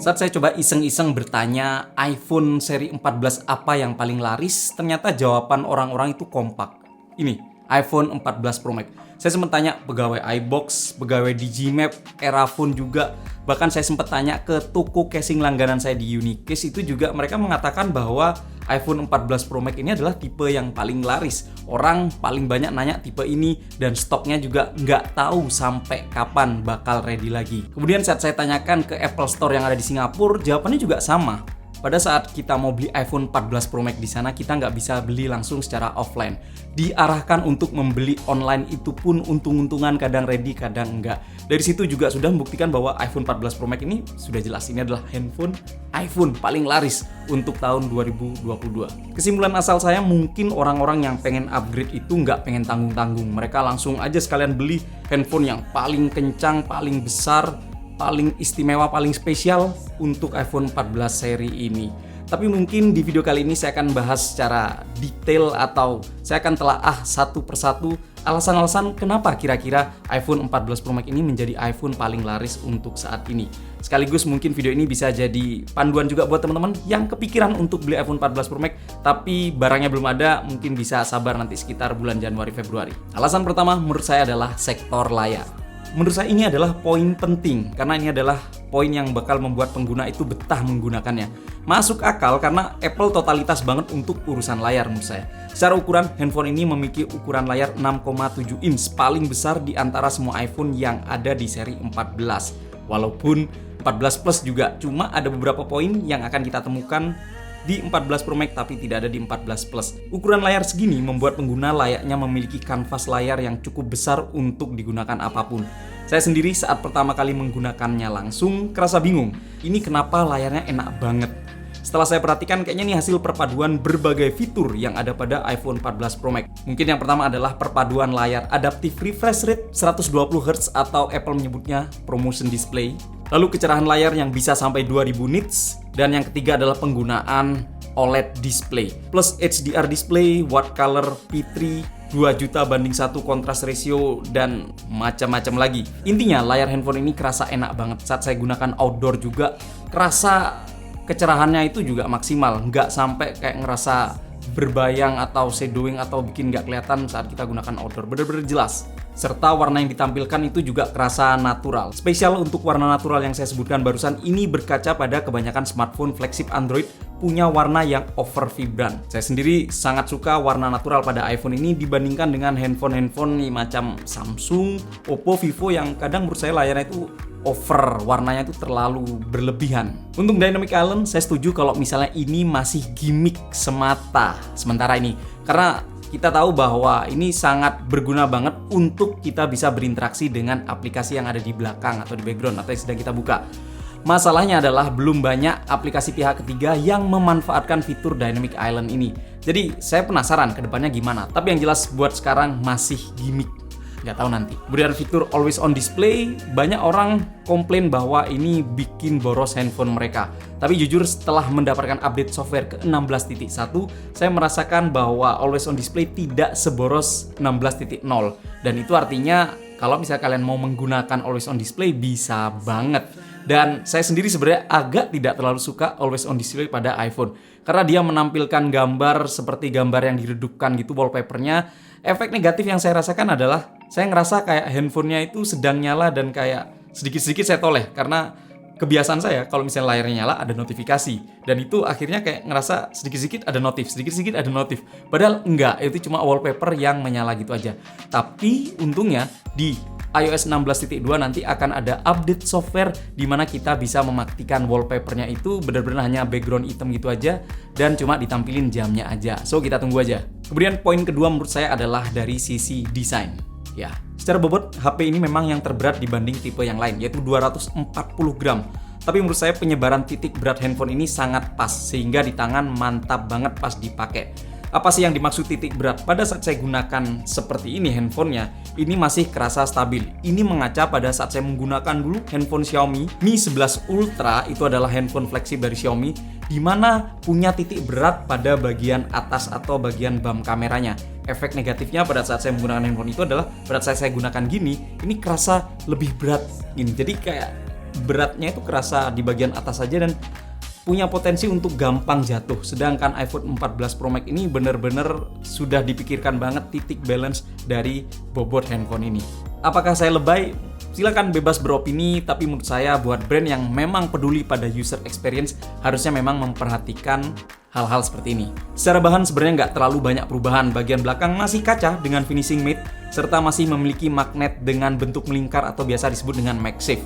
Saat saya coba iseng-iseng bertanya iPhone seri 14 apa yang paling laris, ternyata jawaban orang-orang itu kompak. Ini, iPhone 14 Pro Max. Saya sempat tanya pegawai iBox, pegawai Digimap, Erafone juga. Bahkan saya sempat tanya ke toko casing langganan saya di Unicase, itu juga mereka mengatakan bahwa iPhone 14 Pro Max ini adalah tipe yang paling laris. Orang paling banyak nanya tipe ini dan stoknya juga nggak tahu sampai kapan bakal ready lagi. Kemudian saat saya tanyakan ke Apple Store yang ada di Singapura, jawabannya juga sama. Pada saat kita mau beli iPhone 14 Pro Max di sana, kita nggak bisa beli langsung secara offline. Diarahkan untuk membeli online, itu pun untung-untungan, kadang ready, kadang enggak. Dari situ juga sudah membuktikan bahwa iPhone 14 Pro Max ini sudah jelas ini adalah iPhone paling laris untuk tahun 2022. Kesimpulan asal saya, mungkin orang-orang yang pengen upgrade itu nggak pengen tanggung-tanggung. Mereka langsung aja sekalian beli handphone yang paling kencang, paling besar, paling istimewa, paling spesial untuk iPhone 14 seri ini. Tapi mungkin di video kali ini saya akan bahas secara detail atau saya akan telaah satu persatu alasan-alasan kenapa kira-kira iPhone 14 Pro Max ini menjadi iPhone paling laris untuk saat ini. Sekaligus mungkin video ini bisa jadi panduan juga buat teman-teman yang kepikiran untuk beli iPhone 14 Pro Max tapi barangnya belum ada, mungkin bisa sabar nanti sekitar bulan Januari Februari. Alasan pertama menurut saya adalah sektor layar. Menurut saya ini adalah poin penting karena ini adalah poin yang bakal membuat pengguna itu betah menggunakannya. Masuk akal karena Apple totalitas banget untuk urusan layar menurut saya. Secara ukuran, handphone ini memiliki ukuran layar 6,7 inch, paling besar di antara semua iPhone yang ada di seri 14. Walaupun 14 Plus juga, cuma ada beberapa poin yang akan kita temukan di 14 Pro Max tapi tidak ada di 14 Plus. Ukuran layar segini membuat pengguna layaknya memiliki kanvas layar yang cukup besar untuk digunakan apapun. Saya sendiri saat pertama kali menggunakannya langsung kerasa bingung. Ini kenapa layarnya enak banget? Setelah saya perhatikan, kayaknya ini hasil perpaduan berbagai fitur yang ada pada iPhone 14 Pro Max. Mungkin yang pertama adalah perpaduan layar adaptive refresh rate 120Hz atau Apple menyebutnya ProMotion Display. Lalu kecerahan layar yang bisa sampai 2000 nits. Dan yang ketiga adalah penggunaan OLED display. Plus HDR display, What Color P3, 2 juta banding 1 kontras ratio, dan macam-macam lagi. Intinya layar handphone ini kerasa enak banget. Saat saya gunakan outdoor juga, kerasa kecerahannya itu juga maksimal. Nggak sampai kayak ngerasa berbayang atau shadowing atau bikin nggak kelihatan saat kita gunakan outdoor. Bener-bener jelas. Serta warna yang ditampilkan itu juga kerasa natural. Spesial untuk warna natural yang saya sebutkan barusan ini berkaca pada kebanyakan smartphone flagship Android punya warna yang over vibran. Saya sendiri sangat suka warna natural pada iPhone ini dibandingkan dengan handphone macam Samsung, Oppo, Vivo yang kadang menurut saya layarnya itu over, warnanya itu terlalu berlebihan. Untuk Dynamic Island, saya setuju kalau misalnya ini masih gimmick semata sementara ini. Karena kita tahu bahwa ini sangat berguna banget untuk kita bisa berinteraksi dengan aplikasi yang ada di belakang atau di background atau yang sedang kita buka. Masalahnya adalah belum banyak aplikasi pihak ketiga yang memanfaatkan fitur Dynamic Island ini. Jadi saya penasaran ke depannya gimana. Tapi yang jelas buat sekarang masih gimmick. Nggak tahu nanti. Kemudian fitur Always On Display, banyak orang komplain bahwa ini bikin boros handphone mereka. Tapi jujur setelah mendapatkan update software ke 16.1, saya merasakan bahwa Always On Display tidak seboros 16.0. Dan itu artinya kalau misalnya kalian mau menggunakan Always On Display bisa banget. Dan saya sendiri sebenarnya agak tidak terlalu suka Always On Display pada iPhone. Karena dia menampilkan gambar seperti gambar yang diredupkan gitu wallpapernya. Efek negatif yang saya rasakan adalah saya ngerasa kayak handphonenya itu sedang nyala dan kayak sedikit-sedikit saya toleh. Karena kebiasaan saya kalau misalnya layarnya nyala ada notifikasi. Dan itu akhirnya kayak ngerasa sedikit-sedikit ada notif, sedikit-sedikit ada notif. Padahal enggak, itu cuma wallpaper yang menyala gitu aja. Tapi untungnya di iOS 16.2 nanti akan ada update software di mana kita bisa mematikan wallpapernya itu benar-benar hanya background hitam gitu aja dan cuma ditampilin jamnya aja. So kita tunggu aja. Kemudian poin kedua menurut saya adalah dari sisi desain. Ya, secara bobot HP ini memang yang terberat dibanding tipe yang lain yaitu 240 gram. Tapi menurut saya penyebaran titik berat handphone ini sangat pas sehingga di tangan mantap banget pas dipakai. Apa sih yang dimaksud titik berat? Pada saat saya gunakan seperti ini handphonenya, ini masih kerasa stabil. Ini mengaca pada saat saya menggunakan dulu handphone Xiaomi Mi 11 Ultra, itu adalah handphone flagship dari Xiaomi, di mana punya titik berat pada bagian atas atau bagian bump kameranya. Efek negatifnya pada saat saya menggunakan handphone itu adalah pada saat saya gunakan gini, ini kerasa lebih berat. Ini jadi kayak beratnya itu kerasa di bagian atas saja dan punya potensi untuk gampang jatuh. Sedangkan iPhone 14 Pro Max ini bener-bener sudah dipikirkan banget titik balance dari bobot handphone ini. Apakah saya lebay? Silakan bebas beropini, tapi menurut saya buat brand yang memang peduli pada user experience harusnya memang memperhatikan hal-hal seperti ini. Secara bahan sebenarnya nggak terlalu banyak perubahan. Bagian belakang masih kaca dengan finishing matte, serta masih memiliki magnet dengan bentuk melingkar atau biasa disebut dengan MagSafe.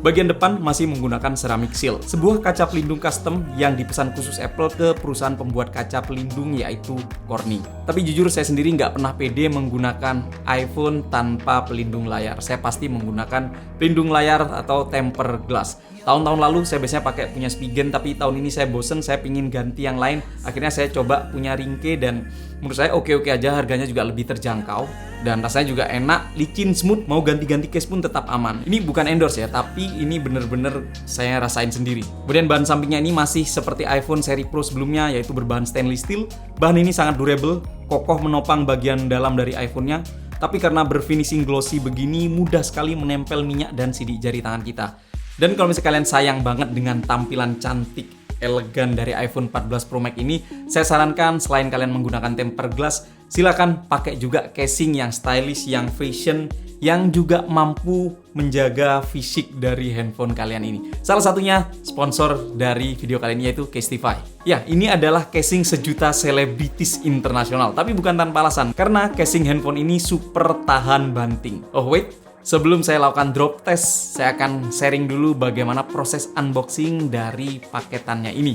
Bagian depan masih menggunakan ceramic seal, sebuah kaca pelindung custom yang dipesan khusus Apple ke perusahaan pembuat kaca pelindung yaitu Corning. Tapi jujur saya sendiri nggak pernah pede menggunakan iPhone tanpa pelindung layar. Saya pasti menggunakan pelindung layar atau tempered glass. Tahun-tahun lalu saya biasanya pakai punya Spigen, tapi tahun ini saya bosen, saya pingin ganti yang lain. Akhirnya saya coba punya Ringke dan menurut saya oke-oke aja, harganya juga lebih terjangkau. Dan rasanya juga enak, licin, smooth, mau ganti-ganti case pun tetap aman. Ini bukan endorse ya, tapi ini bener-bener saya rasain sendiri. Kemudian bahan sampingnya ini masih seperti iPhone seri Pro sebelumnya, yaitu berbahan stainless steel. Bahan ini sangat durable, kokoh menopang bagian dalam dari iPhone-nya. Tapi karena berfinishing glossy begini, mudah sekali menempel minyak dan sidik jari tangan kita. Dan kalau misalnya kalian sayang banget dengan tampilan cantik, elegan dari iPhone 14 Pro Max ini, saya sarankan selain kalian menggunakan tempered glass, silakan pakai juga casing yang stylish, yang fashion, yang juga mampu menjaga fisik dari handphone kalian ini. Salah satunya sponsor dari video kali ini yaitu Casetify. Ya, ini adalah casing sejuta selebritis internasional, tapi bukan tanpa alasan, karena casing handphone ini super tahan banting. Oh wait, sebelum saya lakukan drop test, saya akan sharing dulu bagaimana proses unboxing dari paketannya ini.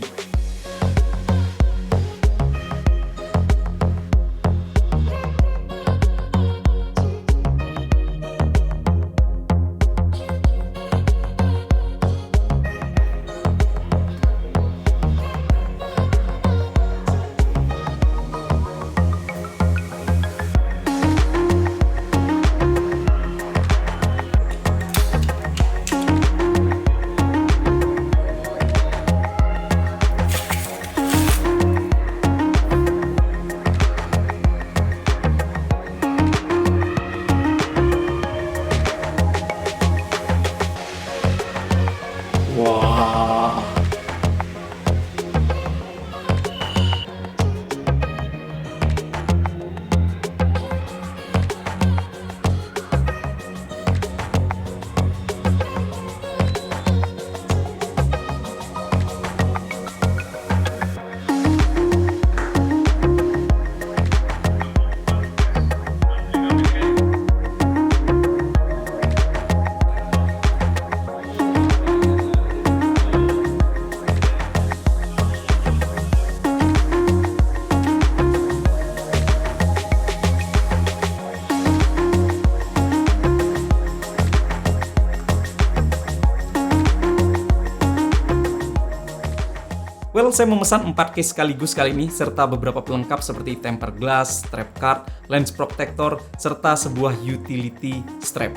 Wah. Well, saya memesan 4 case sekaligus kali ini, serta beberapa pelengkap seperti tempered glass, strap card, lens protector, serta sebuah utility strap.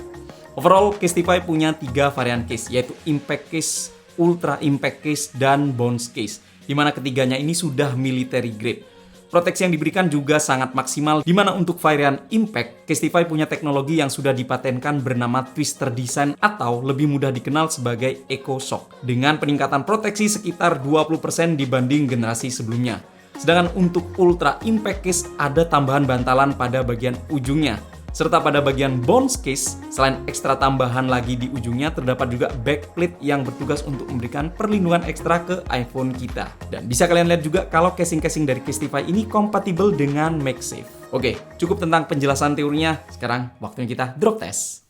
Overall, Casetify punya 3 varian case, yaitu impact case, ultra impact case, dan bounce case, di mana ketiganya ini sudah military grade. Proteksi yang diberikan juga sangat maksimal, di mana untuk varian Impact, Casetify punya teknologi yang sudah dipatenkan bernama Twister Design atau lebih mudah dikenal sebagai Eco Shock, dengan peningkatan proteksi sekitar 20% dibanding generasi sebelumnya. Sedangkan untuk Ultra Impact Case ada tambahan bantalan pada bagian ujungnya. Serta pada bagian bounce case, selain ekstra tambahan lagi di ujungnya, terdapat juga backplate yang bertugas untuk memberikan perlindungan ekstra ke iPhone kita. Dan bisa kalian lihat juga kalau casing-casing dari Casetify ini kompatibel dengan MagSafe. Oke, cukup tentang penjelasan teorinya. Sekarang waktunya kita drop test.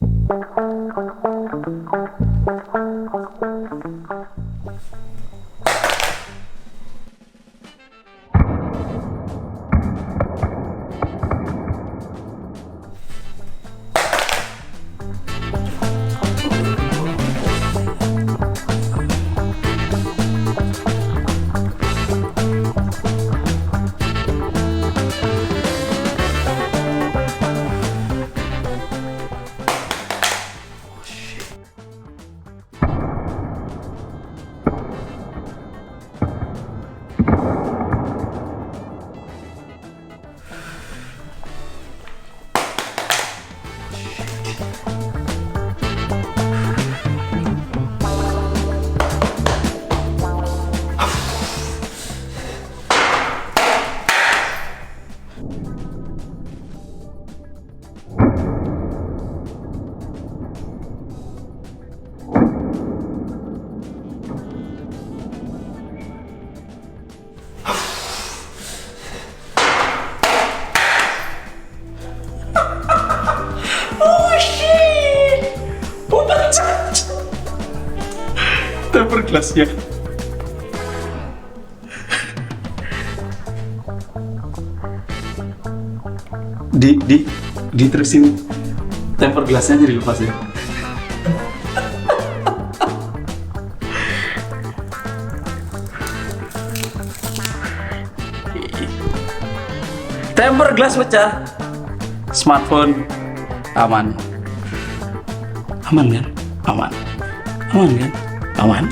Tempered glassnya. Diterusin tempered glassnya jadi lepas ya. Tempered glass pecah. Smartphone aman. Aman kan? Aman. Aman kan? Aman.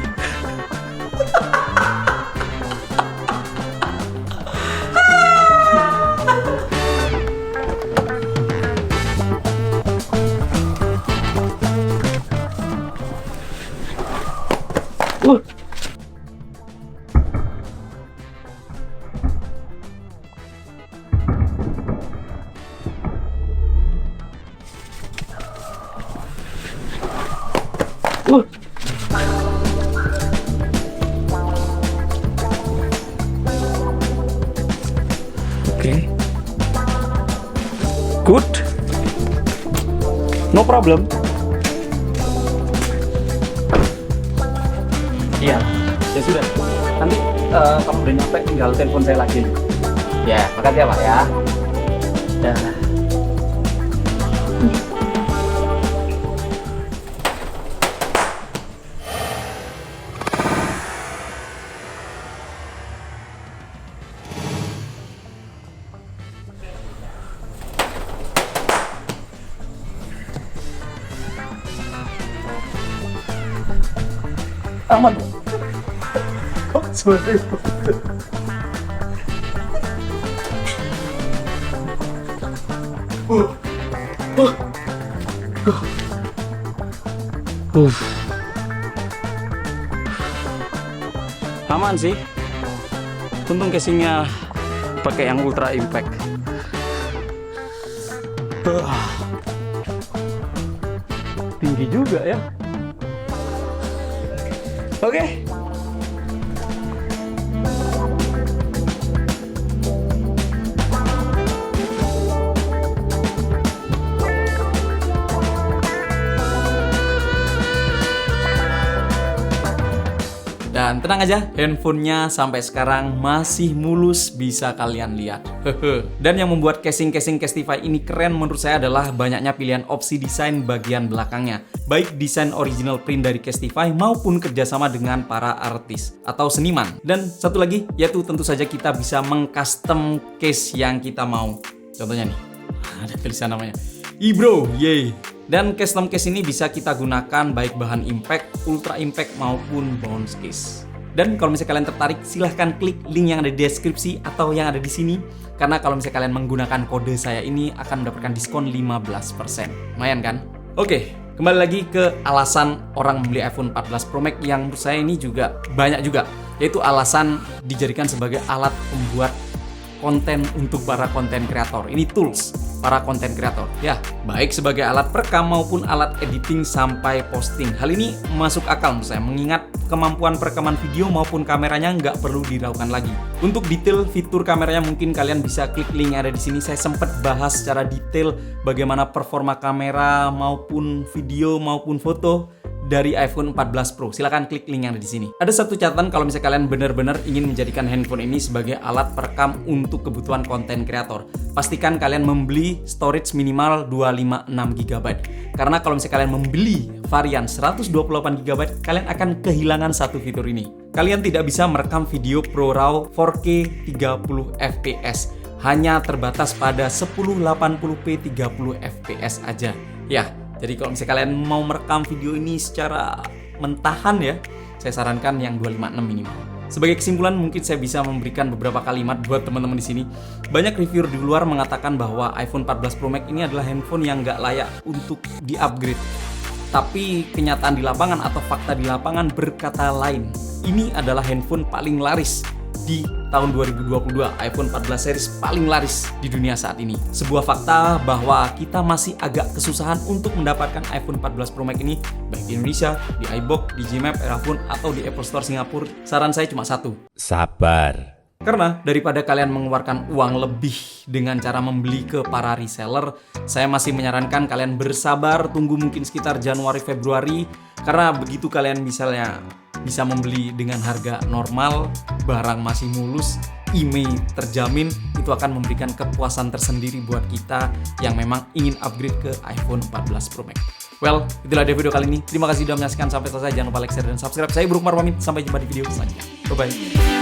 Okay. Good. No problem. Iya, ya sudah. Nanti kamu udah nyampe tinggal telepon saya lagi. Ya, makasih ya Pak ya. Ya. Aman. Oh, sorry. Aman sih. Untung casingnya pakai yang ultra impact. Tinggi juga ya. Oke. Dan tenang aja, handphonenya sampai sekarang masih mulus, bisa kalian lihat. Dan yang membuat casing-casing Casetify ini keren menurut saya adalah banyaknya pilihan opsi desain bagian belakangnya. Baik desain original print dari Casetify maupun kerjasama dengan para artis atau seniman. Dan satu lagi, yaitu tentu saja kita bisa mengcustom case yang kita mau. Contohnya nih, ada tulisan namanya Ibro, yay! Dan custom case ini bisa kita gunakan baik bahan impact, ultra impact maupun bounce case. Dan kalau misalnya kalian tertarik, silahkan klik link yang ada di deskripsi atau yang ada di sini. Karena kalau misalnya kalian menggunakan kode saya ini akan mendapatkan diskon 15%. Lumayan kan? Oke, kembali lagi ke alasan orang membeli iPhone 14 Pro Max yang menurut saya ini juga banyak juga. Yaitu alasan dijadikan sebagai alat pembuat konten untuk para konten kreator. Ini tools para konten kreator. Ya, baik sebagai alat perekam maupun alat editing sampai posting. Hal ini masuk akal menurut saya, mengingat kemampuan perekaman video maupun kameranya nggak perlu diragukan lagi. Untuk detail fitur kameranya mungkin kalian bisa klik link yang ada di sini. Saya sempat bahas secara detail bagaimana performa kamera maupun video maupun foto dari iPhone 14 Pro. Silahkan klik link yang ada di sini. Ada satu catatan kalau misalnya kalian benar-benar ingin menjadikan handphone ini sebagai alat perekam untuk kebutuhan konten kreator. Pastikan kalian membeli storage minimal 256 GB. Karena kalau misalnya kalian membeli varian 128 GB, kalian akan kehilangan satu fitur ini. Kalian tidak bisa merekam video Pro RAW 4K 30 fps. Hanya terbatas pada 1080p 30 fps aja. Ya, jadi kalau misalnya kalian mau merekam video ini secara mentahan ya, saya sarankan yang 256 minimal. Sebagai kesimpulan, mungkin saya bisa memberikan beberapa kalimat buat teman-teman di sini. Banyak reviewer di luar mengatakan bahwa iPhone 14 Pro Max ini adalah handphone yang nggak layak untuk di-upgrade. Tapi kenyataan di lapangan atau fakta di lapangan berkata lain. Ini adalah handphone paling laris di tahun 2022, iPhone 14 series paling laris di dunia saat ini. Sebuah fakta bahwa kita masih agak kesusahan untuk mendapatkan iPhone 14 Pro Max ini, baik di Indonesia, di iBox, di Gmap, Erafone, atau di Apple Store Singapura. Saran saya cuma satu. Sabar. Karena daripada kalian mengeluarkan uang lebih dengan cara membeli ke para reseller, saya masih menyarankan kalian bersabar, tunggu mungkin sekitar Januari-Februari. Karena begitu kalian misalnya bisa membeli dengan harga normal, barang masih mulus, IMEI terjamin, itu akan memberikan kepuasan tersendiri buat kita yang memang ingin upgrade ke iPhone 14 Pro Max. Well, itulah dia video kali ini. Terima kasih sudah menyaksikan sampai selesai. Jangan lupa like, share, dan subscribe. Saya Bro Kumar pamit. Sampai jumpa di video selanjutnya. Bye-bye.